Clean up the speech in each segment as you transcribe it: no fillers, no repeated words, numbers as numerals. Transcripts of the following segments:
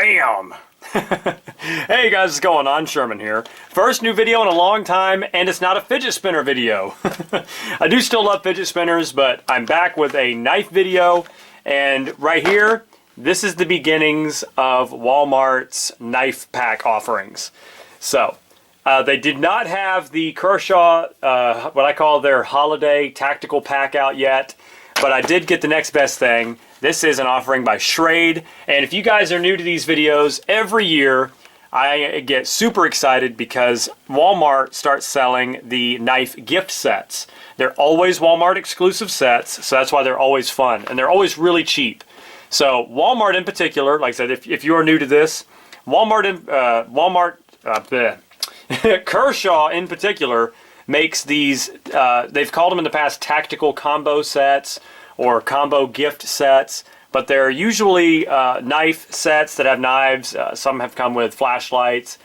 Bam! Hey guys, what's going on? Sherman here. First new video in a long time, and it's not a fidget spinner video. I do still love fidget spinners, but I'm back with a knife video, and right here, this is the beginnings of Walmart's knife pack offerings. So, they did not have the Kershaw, what I call their holiday tactical pack out yet, but I did get the next best thing. This is an offering by Schrade, and if you guys are new to these videos, every year I get super excited because Walmart starts selling the knife gift sets. They're always Walmart exclusive sets, so that's why they're always fun, and they're always really cheap. So Walmart in particular, like I said, if you are new to this, Kershaw in particular makes these, they've called them in the past tactical combo sets or combo gift sets, but they're usually knife sets that have knives. Some have come with flashlights,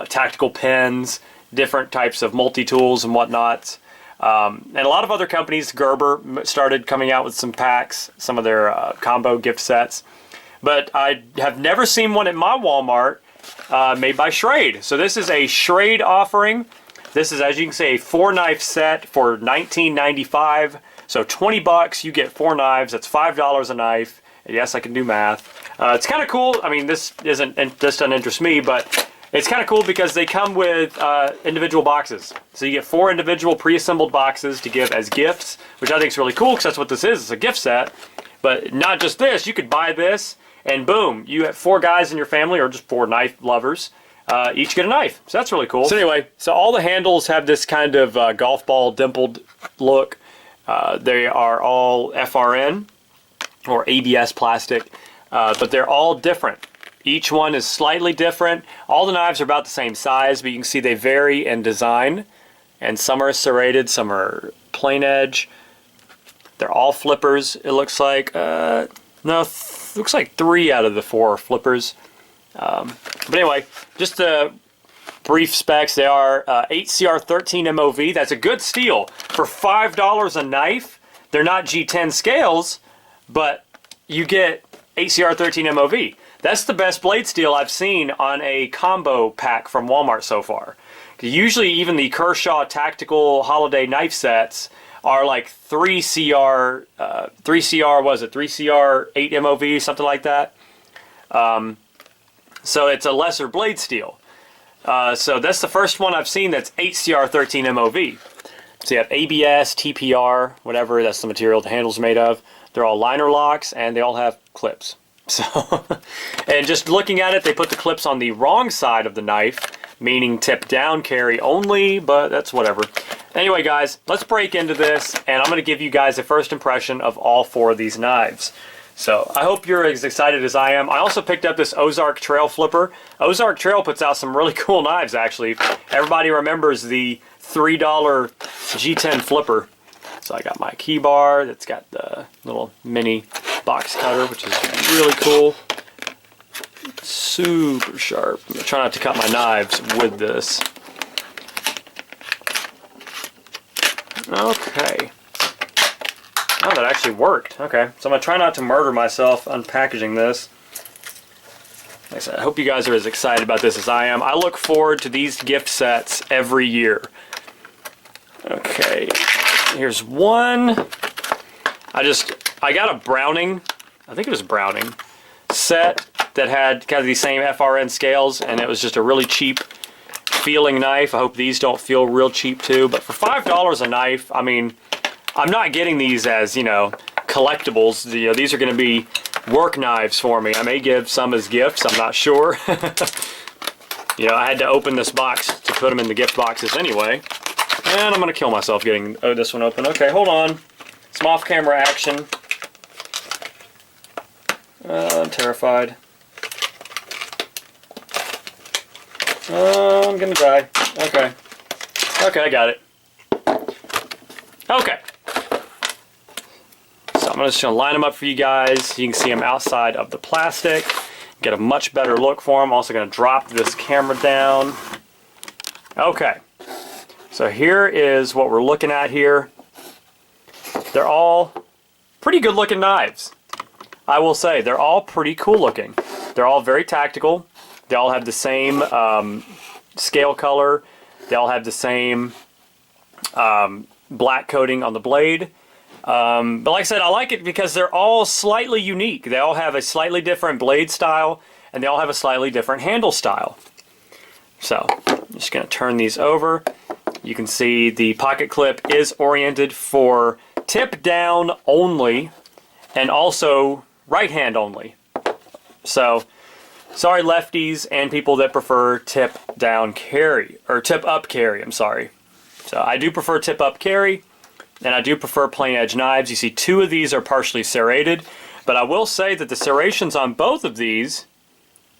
tactical pens, different types of multi-tools and whatnot. And a lot of other companies, Gerber started coming out with some packs, some of their combo gift sets. But I have never seen one at my Walmart made by Schrade. So this is a Schrade offering. This is, as you can see, a 4-knife set for $19.95. So 20 bucks, you get 4 knives. That's $5 a knife. Yes, I can do math. It's kind of cool. I mean, this doesn't interest me, but it's kind of cool because they come with individual boxes. So you get 4 individual pre-assembled boxes to give as gifts, which I think is really cool because that's what this is. It's a gift set. But not just this. You could buy this and boom, you have 4 guys in your family or just 4 knife lovers. Each get a knife. So that's really cool. So anyway, so all the handles have this kind of golf ball dimpled look. They are all FRN or ABS plastic, but they're all different. Each one is slightly different. All the knives are about the same size, but you can see they vary in design. And some are serrated, some are plain edge. They're all flippers, it looks like. Looks like 3 out of the 4 are flippers. But anyway, just the brief specs. They are 8CR13 MOV. That's a good steal. For $5 a knife, they're not G10 scales, but you get 8CR13 MOV. That's the best blade steel I've seen on a combo pack from Walmart so far. Usually even the Kershaw tactical holiday knife sets are like 3CR, 3CR 8 MOV, something like that. So it's a lesser blade steel. So that's the first one I've seen that's 8CR13 MOV. So you have ABS, TPR, whatever, that's the material the handle's made of. They're all liner locks and they all have clips. So, and just looking at it, they put the clips on the wrong side of the knife, meaning tip down carry only, but that's whatever. Anyway guys, let's break into this and I'm going to give you guys a first impression of all 4 of these knives. So I hope you're as excited as I am. I also picked up this Ozark Trail flipper. Ozark Trail puts out some really cool knives actually. Everybody remembers the $3 G10 flipper. So I got my key bar that's got the little mini box cutter, which is really cool. Super sharp. I'm gonna try not to cut my knives with this. Okay. Oh, that actually worked. Okay, so I'm going to try not to murder myself unpackaging this. Like I said, I hope you guys are as excited about this as I am. I look forward to these gift sets every year. Okay, here's one. I got a Browning, I think it was Browning, set that had kind of these same FRN scales, and it was just a really cheap feeling knife. I hope these don't feel real cheap too, but for $5 a knife, I mean, I'm not getting these as, you know, collectibles. You know, these are going to be work knives for me. I may give some as gifts, I'm not sure. You know, I had to open this box to put them in the gift boxes anyway. And I'm going to kill myself getting this one open. Okay, hold on. Some off-camera action. I'm terrified. I'm going to die. Okay. Okay, I got it. Okay. So I'm just going to line them up for you guys. You can see them outside of the plastic. Get a much better look for them. I'm also going to drop this camera down. Okay. So here is what we're looking at here. They're all pretty good looking knives. I will say, they're all pretty cool looking. They're all very tactical. They all have the same scale color. They all have the same black coating on the blade. But like I said, I like it because they're all slightly unique. They all have a slightly different blade style, and they all have a slightly different handle style. So I'm just going to turn these over. You can see the pocket clip is oriented for tip down only, and also right hand only. So sorry lefties and people that prefer tip down carry, or tip up carry, I'm sorry. So I do prefer tip up carry, and I do prefer plain edge knives. You see 2 of these are partially serrated, but I will say that the serrations on both of these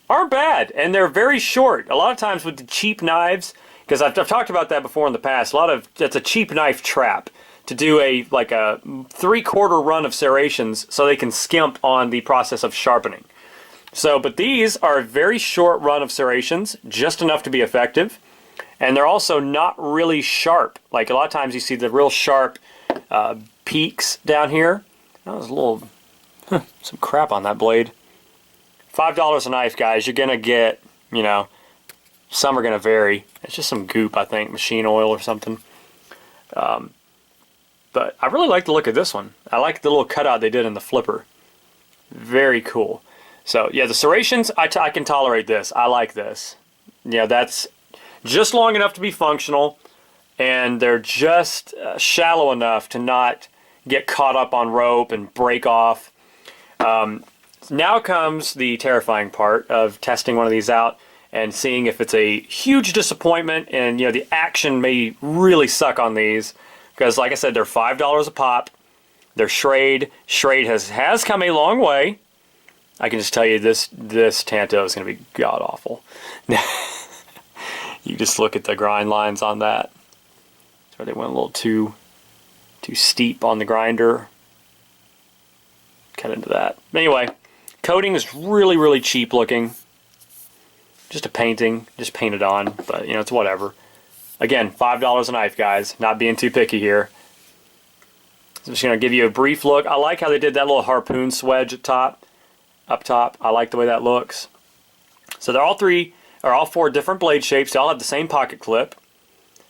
aren't bad, and they're very short. A lot of times with the cheap knives, because I've talked about that before in the past, that's a cheap knife trap to do a 3/4 run of serrations so they can skimp on the process of sharpening. So, but these are a very short run of serrations, just enough to be effective, and they're also not really sharp. Like a lot of times you see the real sharp peaks down here. That was a little, some crap on that blade. $5 a knife, guys. You're gonna get, you know, some are gonna vary. It's just some goop, I think, machine oil or something. But I really like the look of this one. I like the little cutout they did in the flipper. Very cool. So yeah, the serrations, I can tolerate this. I like this. Yeah, that's just long enough to be functional, and they're just shallow enough to not get caught up on rope and break off. Now comes the terrifying part of testing one of these out and seeing if it's a huge disappointment, and you know the action may really suck on these, because like I said, they're $5 a pop. They're Schrade. Schrade has come a long way. I can just tell you this Tanto is going to be god awful. You just look at the grind lines on that. So they went a little too steep on the grinder. Cut into that. Anyway, coating is really, really cheap looking. Just a painting, just painted on, but you know, it's whatever. Again, $5 a knife, guys. Not being too picky here. So I'm just gonna give you a brief look. I like how they did that little harpoon swedge up top. I like the way that looks. So they're all 4 different blade shapes. They all have the same pocket clip.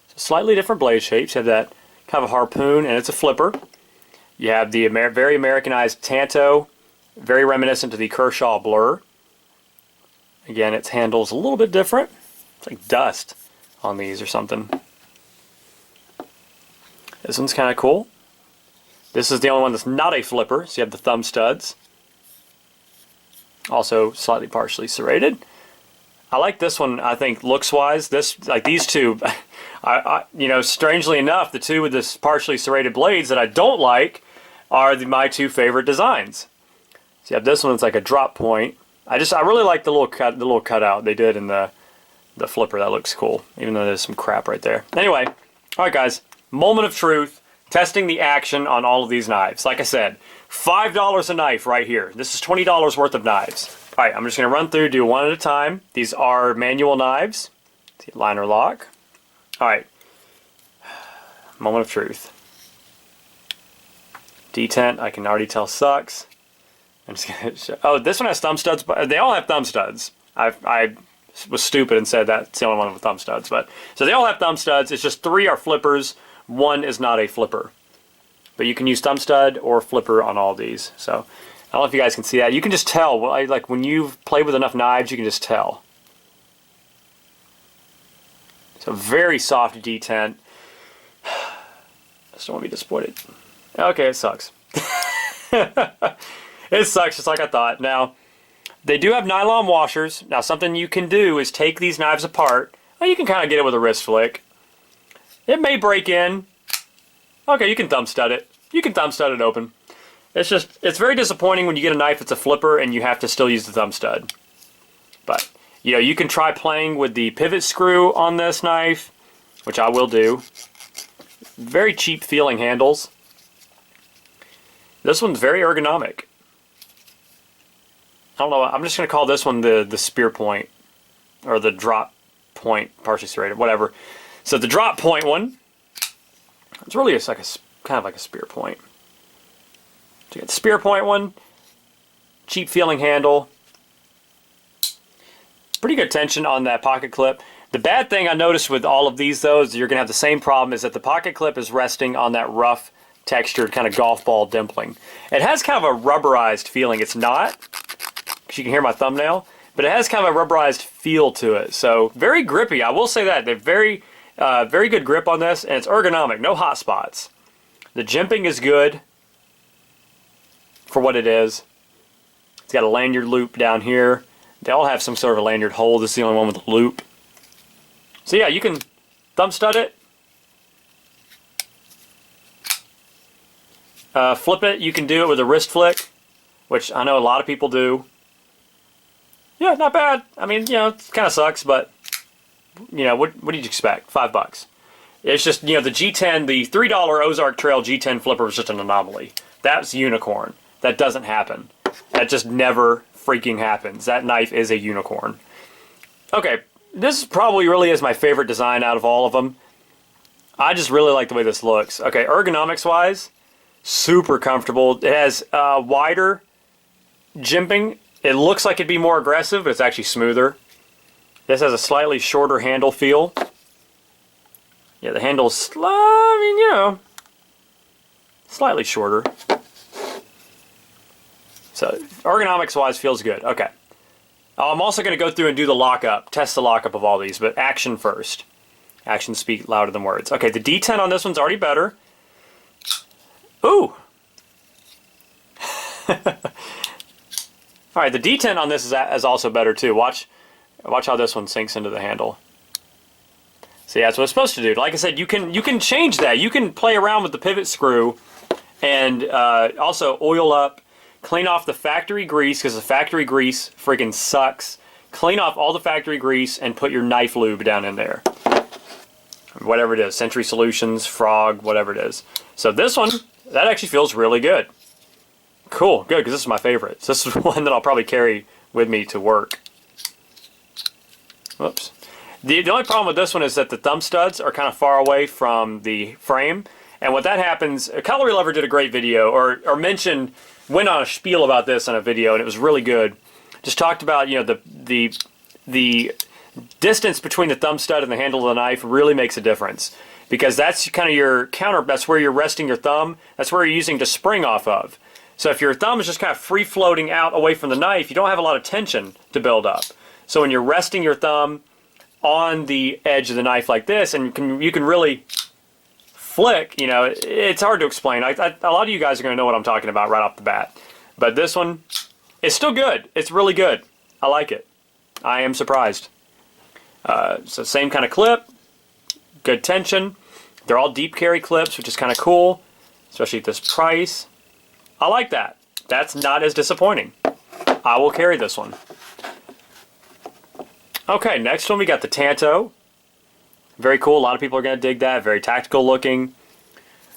So slightly different blade shapes. You have that kind of a harpoon, and it's a flipper. You have the very Americanized Tanto, very reminiscent to the Kershaw Blur. Again, its handle's a little bit different. It's like dust on these or something. This one's kind of cool. This is the only one that's not a flipper, so you have the thumb studs. Also slightly partially serrated. I like this one, I think, looks-wise. These two, you know, strangely enough, the 2 with this partially serrated blades that I don't like are my 2 favorite designs. So you have this one, it's like a drop point. I really like the little cutout they did in the flipper. That looks cool, even though there's some crap right there. Anyway, all right, guys, moment of truth. Testing the action on all of these knives. Like I said, $5 a knife right here. This is $20 worth of knives. All right, I'm just going to run through, do one at a time. These are manual knives. See, liner lock. All right, moment of truth. Detent, I can already tell sucks. I'm just going to show. Oh, this one has thumb studs, but they all have thumb studs. I was stupid and said that's the only one with thumb studs. But so they all have thumb studs. It's just 3 are flippers. 1 is not a flipper. But you can use thumb stud or flipper on all these. So I don't know if you guys can see that. You can just tell. Like when you've played with enough knives, you can just tell. So very soft detent. Just don't want to be disappointed. Okay, it sucks. It sucks just like I thought. Now, they do have nylon washers. Now, something you can do is take these knives apart. Well, you can kind of get it with a wrist flick. It may break in. Okay, you can thumb stud it. You can thumb stud it open. It's very disappointing when you get a knife that's a flipper and you have to still use the thumb stud. But, you know, you can try playing with the pivot screw on this knife, which I will do. Very cheap feeling handles. This one's very ergonomic. I don't know, I'm just going to call this one the spear point, or the drop point, partially serrated, whatever. So the drop point one, it's really kind of like a spear point. So you got the spear point one, cheap feeling handle, pretty good tension on that pocket clip. The bad thing I noticed with all of these, though, is you're going to have the same problem, is that the pocket clip is resting on that rough, textured kind of golf ball dimpling. It has kind of a rubberized feeling. It's not, because you can hear my thumbnail, but it has kind of a rubberized feel to it. So very grippy. I will say that. They're very good grip on this, and it's ergonomic. No hot spots. The jimping is good for what it is. It's got a lanyard loop down here. They all have some sort of a lanyard hole. This is the only one with a loop. So yeah, you can thumb stud it. Flip it. You can do it with a wrist flick, which I know a lot of people do. Yeah, not bad. I mean, you know, it kind of sucks, but, you know, what did you expect? $5. It's just, you know, the G10, the $3 Ozark Trail G10 flipper was just an anomaly. That's unicorn. That doesn't happen. That just never freaking happens. That knife is a unicorn. Okay, this probably really is my favorite design out of all of them. I just really like the way this looks. Okay, ergonomics-wise, super comfortable. It has wider jimping. It looks like it'd be more aggressive, but it's actually smoother. This has a slightly shorter handle feel. Yeah, the handle's, I mean, you know, slightly shorter. So, ergonomics-wise, feels good. Okay. I'm also going to go through and do the lockup, test the lockup of all these, but action first. Actions speak louder than words. Okay, the D10 on this one's already better. Ooh! Alright, the D10 on this is also better too. Watch how this one sinks into the handle. So yeah, that's what it's supposed to do. Like I said, you can change that. You can play around with the pivot screw and also oil up, clean off the factory grease, because the factory grease freaking sucks. Clean off all the factory grease and put your knife lube down in there. Whatever it is, Century Solutions, Frog, whatever it is. So this one, that actually feels really good. Cool, good, because this is my favorite. So this is one that I'll probably carry with me to work. Whoops. The only problem with this one is that the thumb studs are kind of far away from the frame. And what that happens, Cutlery Lover did a great video, or went on a spiel about this on a video, and it was really good. Just talked about, you know, the distance between the thumb stud and the handle of the knife really makes a difference, because that's kind of your counter, that's where you're resting your thumb, that's where you're using to spring off of. So if your thumb is just kind of free floating out away from the knife, you don't have a lot of tension to build up. So when you're resting your thumb on the edge of the knife like this, and you can really flick, you know, it's hard to explain. A lot of you guys are going to know what I'm talking about right off the bat. But this one, it's still good. It's really good. I like it. I am surprised. So same kind of clip, good tension. They're all deep carry clips, which is kind of cool, especially at this price. I like that. That's not as disappointing. I will carry this one. Okay, next one we got the Tanto. Very cool. A lot of people are going to dig that. Very tactical looking.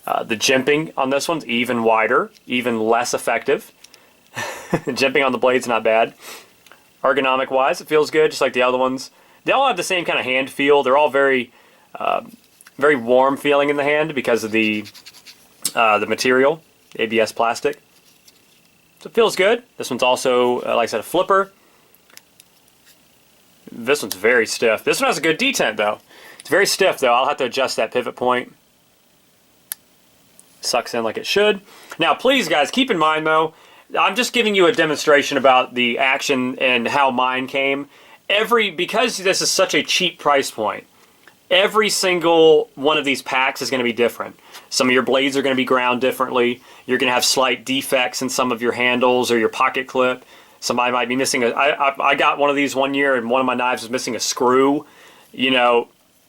The jimping on this one's even wider, even less effective. Jimping on the blade's not bad. Ergonomic wise, it feels good, just like the other ones. They all have the same kind of hand feel. They're all very, very warm feeling in the hand because of the material, ABS plastic. So it feels good. This one's also, like I said, a flipper. This one's very stiff. This one has a good detent though. It's very stiff though. I'll have to adjust that pivot point. Sucks in like it should. Now please guys, keep in mind though, I'm just giving you a demonstration about the action and how mine came. Because this is such a cheap price point, every single one of these packs is going to be different. Some of your blades are going to be ground differently. You're going to have slight defects in some of your handles or your pocket clip. Somebody might be missing I got one of these one year and one of my knives was missing a screw. You know,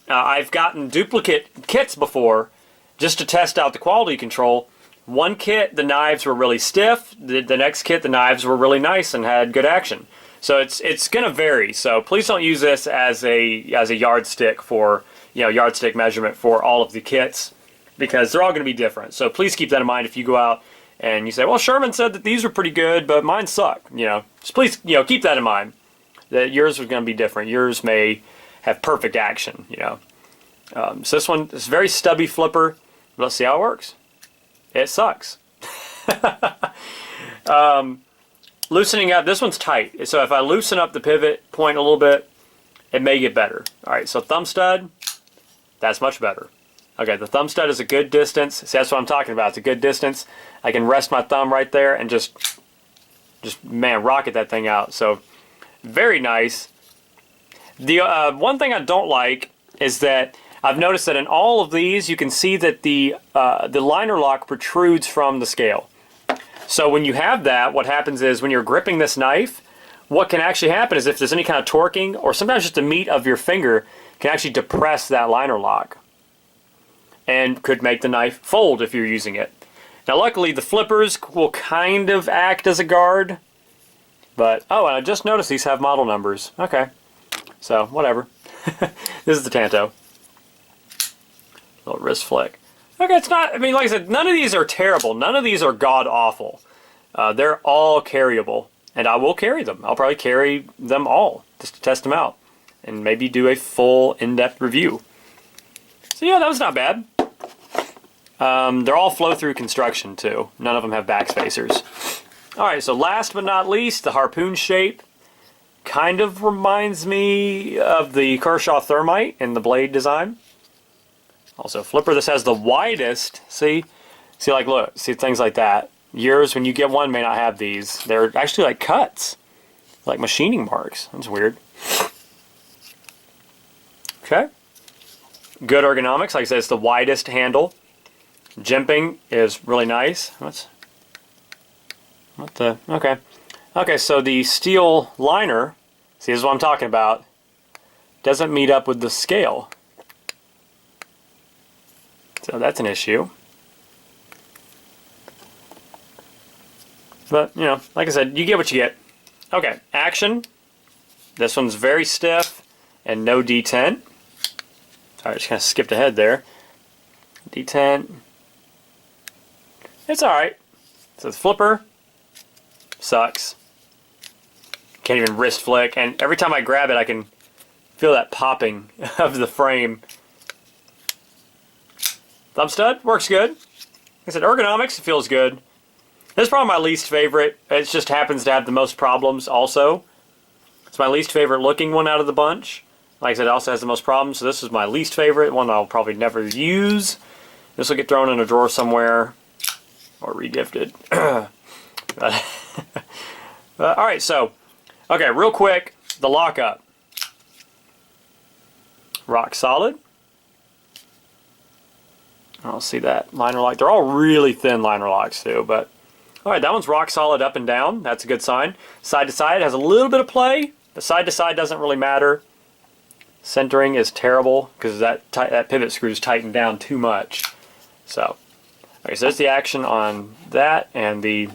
I've gotten duplicate kits before just to test out the quality control. One kit, the knives were really stiff. The next kit, the knives were really nice and had good action. So it's going to vary. So please don't use this as a yardstick for, you know, yardstick measurement for all of the kits, because they're all going to be different. So please keep that in mind if you go out and you say, well, Sherman said that these were pretty good, but mine suck. You know, just please, you know, keep that in mind, that yours was going to be different. Yours may have perfect action, you know. So this one is a very stubby flipper. Let's see how it works. It sucks. Loosening up, this one's tight. So if I loosen up the pivot point a little bit, it may get better. All right, so thumb stud, that's much better. Okay, the thumb stud is a good distance. See, that's what I'm talking about. It's a good distance. I can rest my thumb right there and just man, rocket that thing out. So, very nice. The one thing I don't like is that I've noticed that in all of these, you can see that the liner lock protrudes from the scale. So when you have that, what happens is when you're gripping this knife, what can actually happen is if there's any kind of torquing, or sometimes just the meat of your finger can actually depress that liner lock and could make the knife fold if you're using it. Now luckily the flippers will kind of act as a guard, but oh, and I just noticed these have model numbers. Okay, so whatever. This is the Tanto. Little wrist flick. Okay, it's not, I mean, like I said, none of these are terrible. None of these are god-awful. They're all carryable, and I will carry them. I'll probably carry them all just to test them out and maybe do a full in-depth review. So yeah, that was not bad. They're all flow-through construction too. None of them have back spacers. Alright, so last but not least, the harpoon shape. Kind of reminds me of the Kershaw Thermite in the blade design. Also flipper, this has the widest, see, like look, see things like that. Yours, when you get one, may not have these. They're actually like cuts, like machining marks. That's weird. Okay. Good ergonomics, like I said, it's the widest handle. Jimping is really nice. Okay, so the steel liner, see, this is what I'm talking about, doesn't meet up with the scale. So that's an issue. But, you know, like I said, you get what you get. Okay, action. This one's very stiff and no detent. Sorry, I just kind of skipped ahead there. Detent. It's alright. So the flipper sucks. Can't even wrist flick, and every time I grab it I can feel that popping of the frame. Thumb stud works good. Like I said, ergonomics, it feels good. This is probably my least favorite. It just happens to have the most problems also. It's my least favorite looking one out of the bunch. Like I said, it also has the most problems, so this is my least favorite, one I'll probably never use. This will get thrown in a drawer somewhere or regifted. Alright, so, okay, real quick, the Lockup. Rock solid. I'll see that liner lock. They're all really thin liner locks too, but alright, that one's rock solid up and down. That's a good sign. Side to side has a little bit of play, but side to side doesn't really matter. Centering is terrible because that pivot screw is tightened down too much. So, okay, so there's the action on that and the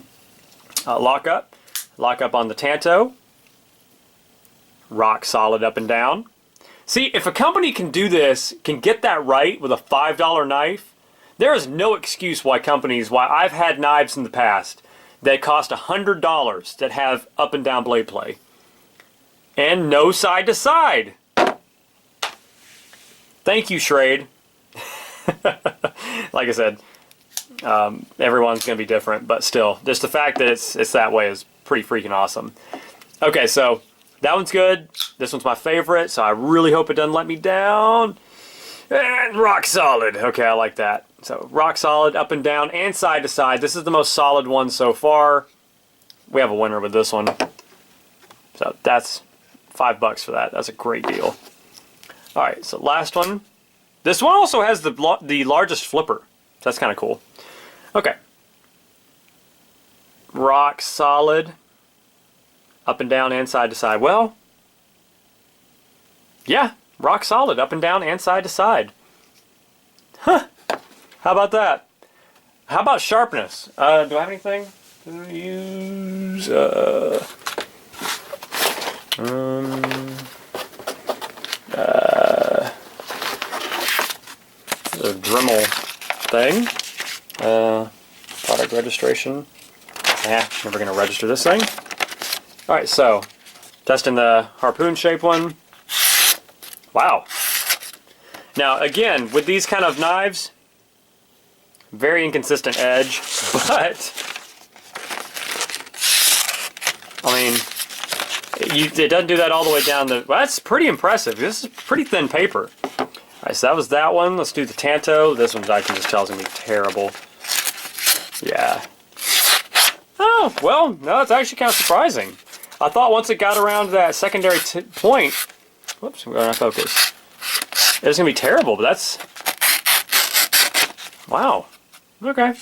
Lockup. Lockup on the Tanto. Rock solid up and down. See, if a company can do this, can get that right with a $5 knife, there is no excuse why I've had knives in the past that cost $100 that have up and down blade play. And no side to side. Thank you, Schrade. Like I said, everyone's going to be different, but still, just the fact that it's that way is pretty freaking awesome. Okay, so that one's good. This one's my favorite, so I really hope it doesn't let me down. And rock solid. Okay, I like that. So rock solid, up and down, and side to side. This is the most solid one so far. We have a winner with this one. So that's $5 for that. That's a great deal. Alright, so last one. This one also has the largest flipper. So that's kind of cool. Okay. Rock solid. Up and down and side to side. Well, yeah, rock solid. Up and down and side to side. Huh. How about that? How about sharpness? Do I have anything to use? The Dremel thing. Product registration. Never gonna register this thing. Alright, so testing the harpoon shape one. Wow. Now again, with these kind of knives, very inconsistent edge, but I mean, it doesn't do that all the way down the... Well, that's pretty impressive. This is pretty thin paper. All right, so that was that one. Let's do the Tanto. This one I can just tell is going to be terrible. Yeah. Oh, well, no, it's actually kind of surprising. I thought once it got around that secondary point... Whoops, we're going to focus. It was going to be terrible, but that's... Wow. Okay.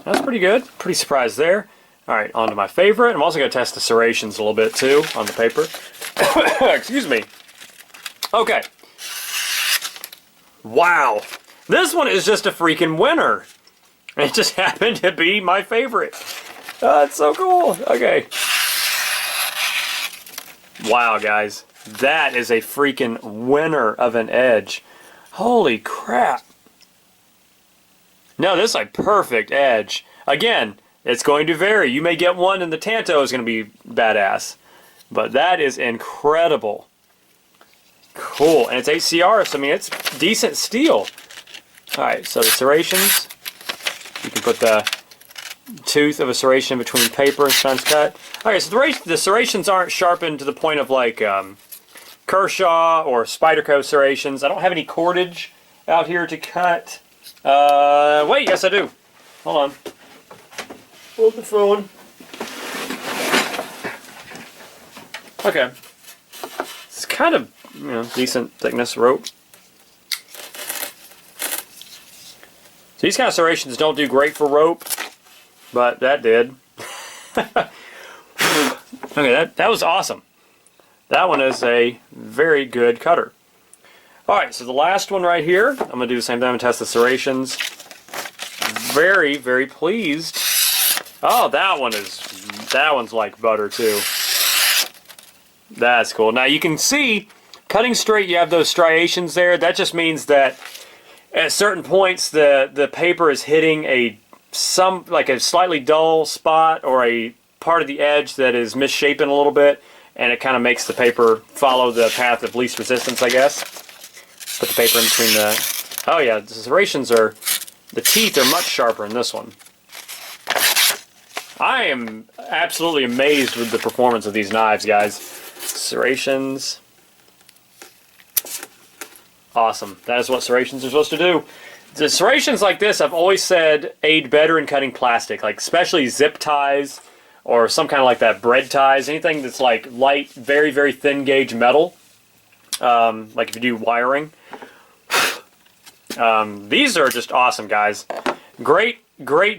That's pretty good. Pretty surprised there. Alright, on to my favorite. I'm also going to test the serrations a little bit too on the paper. Excuse me. Okay. Wow. This one is just a freaking winner. It just happened to be my favorite. It's so cool. Okay. Wow, guys. That is a freaking winner of an edge. Holy crap. No, this is a perfect edge. Again, it's going to vary. You may get one and the Tanto is going to be badass. But that is incredible. Cool. And it's HCR, so I mean, it's decent steel. Alright, so the serrations. You can put the tooth of a serration between paper and sometimes cut. Okay, so the serrations aren't sharpened to the point of like Kershaw or Spyderco serrations. I don't have any cordage out here to cut. Wait, yes I do. Hold on. Hold the phone. Okay. It's kind of, decent thickness rope. So these kind of serrations don't do great for rope, but that did. Okay, that was awesome. That one is a very good cutter. Alright, so the last one right here, I'm going to do the same thing. I'm going to test the serrations. Very, very pleased. Oh, that one's like butter too. That's cool. Now you can see, cutting straight, you have those striations there. That just means that at certain points the paper is hitting a slightly dull spot or a part of the edge that is misshapen a little bit, and it kind of makes the paper follow the path of least resistance, I guess. Put the paper in between the... Oh yeah, the serrations are... The teeth are much sharper in this one. I am absolutely amazed with the performance of these knives, guys. Serrations. Awesome. That is what serrations are supposed to do. The serrations like this, I've always said, aid better in cutting plastic, like especially zip ties or some kind of like that bread ties, anything that's like light, very, very thin gauge metal, like if you do wiring. These are just awesome, guys. Great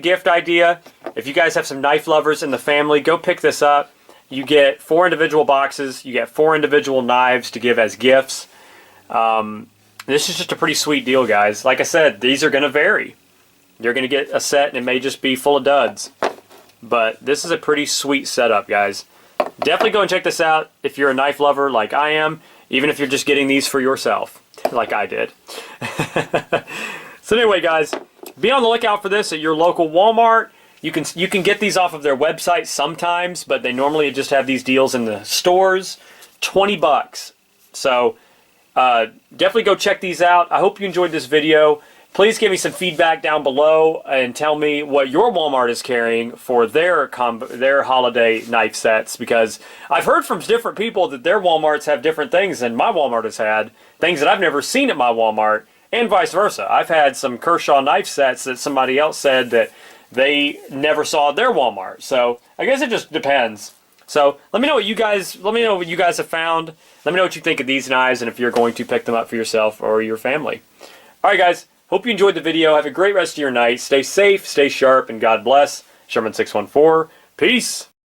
gift idea. If you guys have some knife lovers in the family, go pick this up. You get 4 individual boxes. You get 4 individual knives to give as gifts. This is just a pretty sweet deal, guys. Like I said, these are going to vary. You're going to get a set and it may just be full of duds. But this is a pretty sweet setup, guys. Definitely go and check this out if you're a knife lover like I am, even if you're just getting these for yourself, like I did. So anyway, guys, be on the lookout for this at your local Walmart. You can get these off of their website sometimes, but they normally just have these deals in the stores. 20 bucks. So definitely go check these out. I hope you enjoyed this video. Please give me some feedback down below and tell me what your Walmart is carrying for their holiday knife sets, because I've heard from different people that their Walmarts have different things than my Walmart has had, things that I've never seen at my Walmart, and vice versa. I've had some Kershaw knife sets that somebody else said that they never saw at their Walmart. So I guess it just depends. So let me know what you guys have found. Let me know what you think of these knives and if you're going to pick them up for yourself or your family. All right, guys. Hope you enjoyed the video. Have a great rest of your night. Stay safe, stay sharp, and God bless. Sherman 614. Peace.